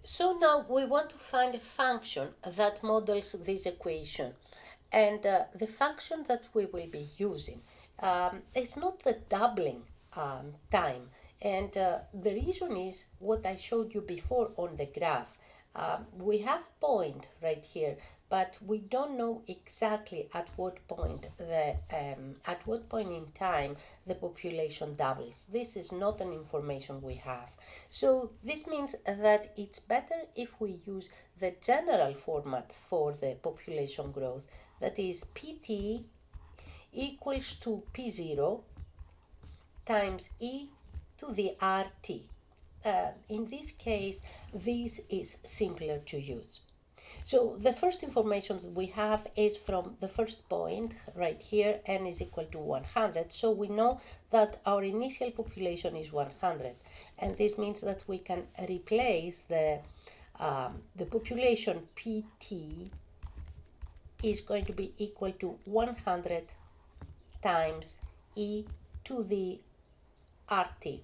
So now we want to find a function that models this equation. And the function that we will be using is not the doubling time. And the reason is what I showed you before on the graph. We have a point right here, but we don't know exactly at what point in time the population doubles. This is not an information we have. So this means that it's better if we use the general format for the population growth, that is pt equals to p0 times e to the rt. In this case, this is simpler to use. So the first information that we have is from the first point right here, n is equal to 100. So we know that our initial population is 100. And this means that we can replace the population pt is going to be equal to 100 times e to the rt.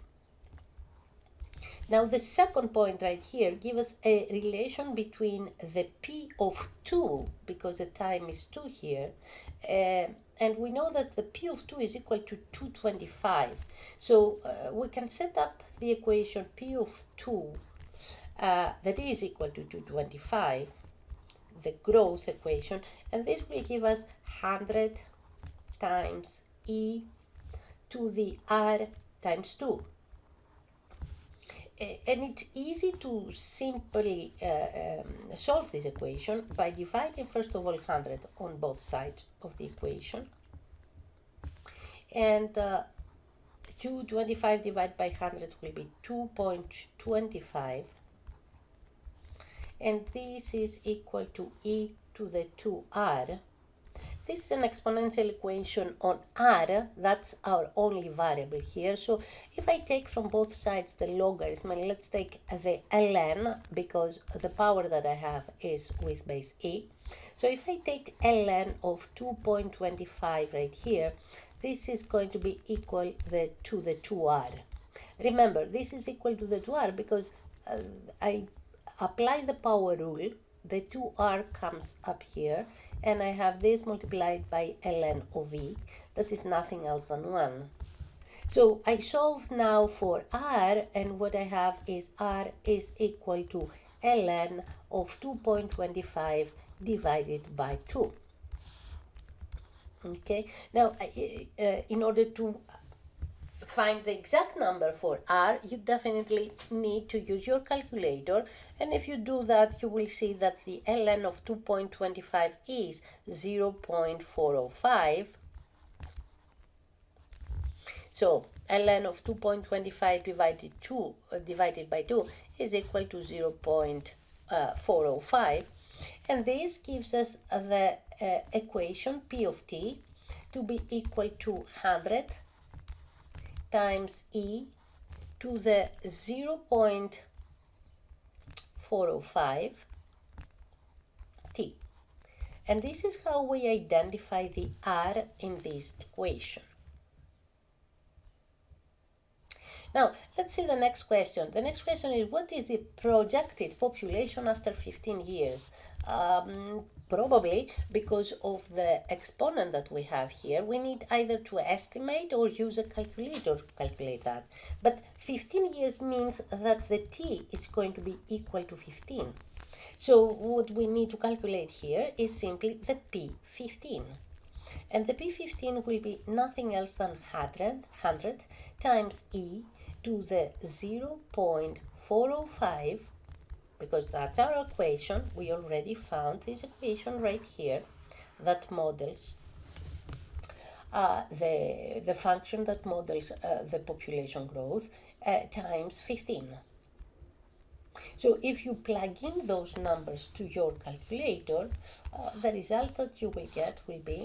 Now the second point right here gives us a relation between the p of 2, because the time is 2 here, and we know that the p of 2 is equal to 225. So we can set up the equation p of 2 that is equal to 225, the growth equation, and this will give us 100 times e to the r times 2. And it's easy to simply solve this equation by dividing first of all 100 on both sides of the equation. And 225 divided by 100 will be 2.25. And this is equal to e to the 2r. This is an exponential equation on r, that's our only variable here. So if I take from both sides the logarithm, and let's take the ln, because the power that I have is with base e. So if I take ln of 2.25 right here, this is going to be equal to the 2r. Remember, this is equal to the 2r because I apply the power rule, the 2r comes up here, and I have this multiplied by ln of e, that is nothing else than 1. So I solve now for r, and what I have is r is equal to ln of 2.25 divided by 2. Okay, now in order to find the exact number for r, you definitely need to use your calculator, and if you do that, you will see that the ln of 2.25 is 0.405. So ln of 2.25 divided by 2 is equal to 0.405, and this gives us the equation p of t to be equal to 100 times e to the 0.405 t. And this is how we identify the r in this equation. Now, let's see the next question. The next question is, what is the projected population after 15 years? Probably because of the exponent that we have here, we need either to estimate or use a calculator to calculate that. But 15 years means that the t is going to be equal to 15. So what we need to calculate here is simply the p15. And the p15 will be nothing else than 100 times e to the 0.405, because that's our equation. We already found this equation right here that models the function that models the population growth times 15. So if you plug in those numbers to your calculator, the result that you will get will be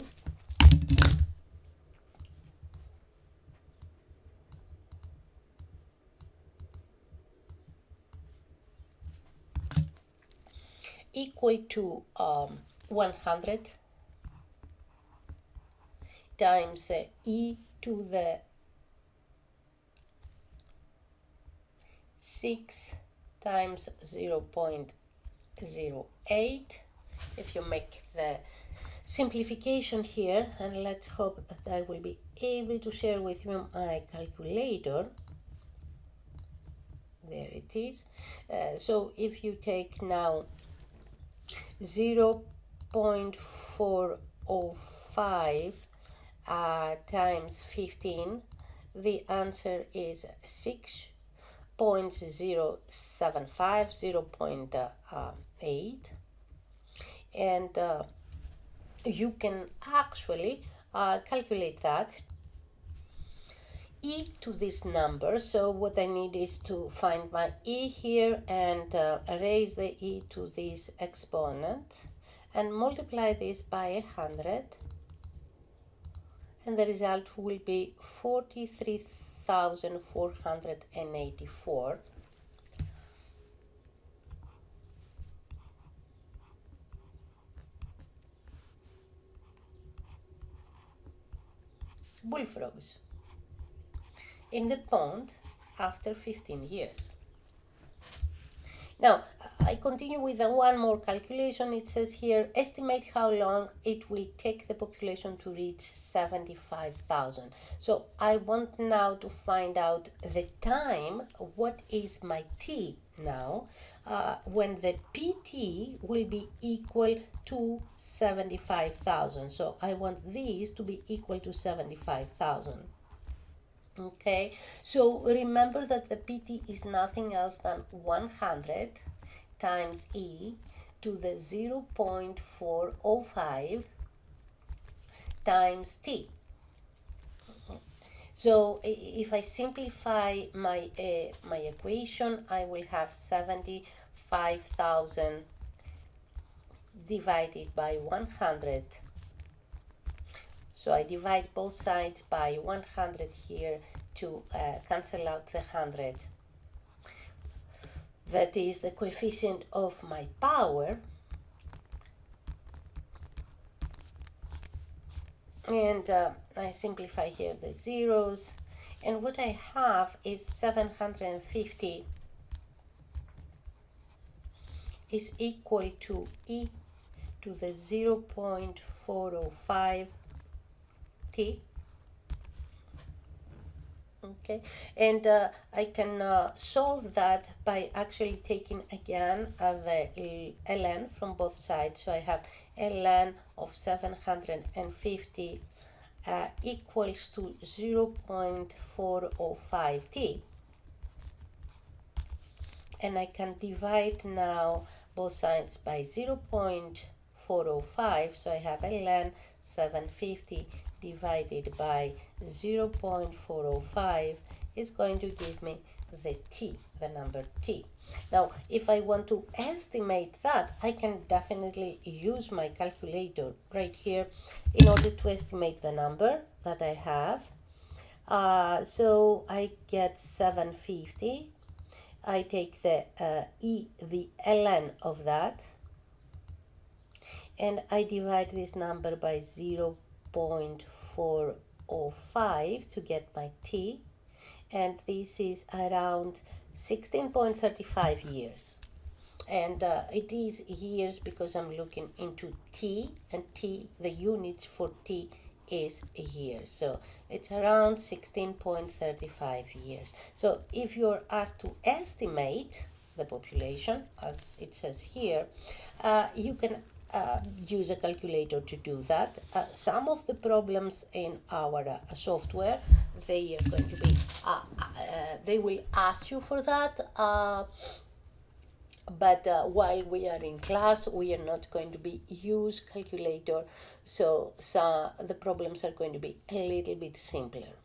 equal to 100 times e to the 6 times 0.08. If you make the simplification here, and let's hope that I will be able to share with you my calculator. There it is. So if you take now 0.405 times 15, the answer is 6.075, 0.8. And you can actually calculate that e to this number. So what I need is to find my e here and raise the e to this exponent and multiply this by 100, and the result will be 43,484. bullfrogs in the pond after 15 years. Now, I continue with one more calculation. It says here, estimate how long it will take the population to reach 75,000. So I want now to find out the time, what is my t now, when the pt will be equal to 75,000. So I want these to be equal to 75,000. Okay, so remember that the pt is nothing else than 100 times e to the 0.405 times t. So if I simplify my my equation, I will have 75,000 divided by 100. So I divide both sides by 100 here to cancel out the 100. That is the coefficient of my power. And I simplify here the zeros. And what I have is 750 is equal to e to the 0.405 t. Okay, and I can solve that by actually taking again the ln from both sides. So I have ln of 750 equals to 0.405 t, and I can divide now both sides by 0.405. So I have ln 750 divided by 0.405 is going to give me the t, the number t. Now, if I want to estimate that, I can definitely use my calculator right here in order to estimate the number that I have. So I get 750. I take the the ln of that, and I divide this number by 0.405 to get my t, and this is around 16.35 years. And it is years because I'm looking into t, and t, the units for t is years. So it's around 16.35 years. So if you're asked to estimate the population, as it says here, you can use a calculator to do that. Some of the problems in our software, they are going to be, they will ask you for that, but while we are in class, we are not going to be use calculator, so the problems are going to be a little bit simpler.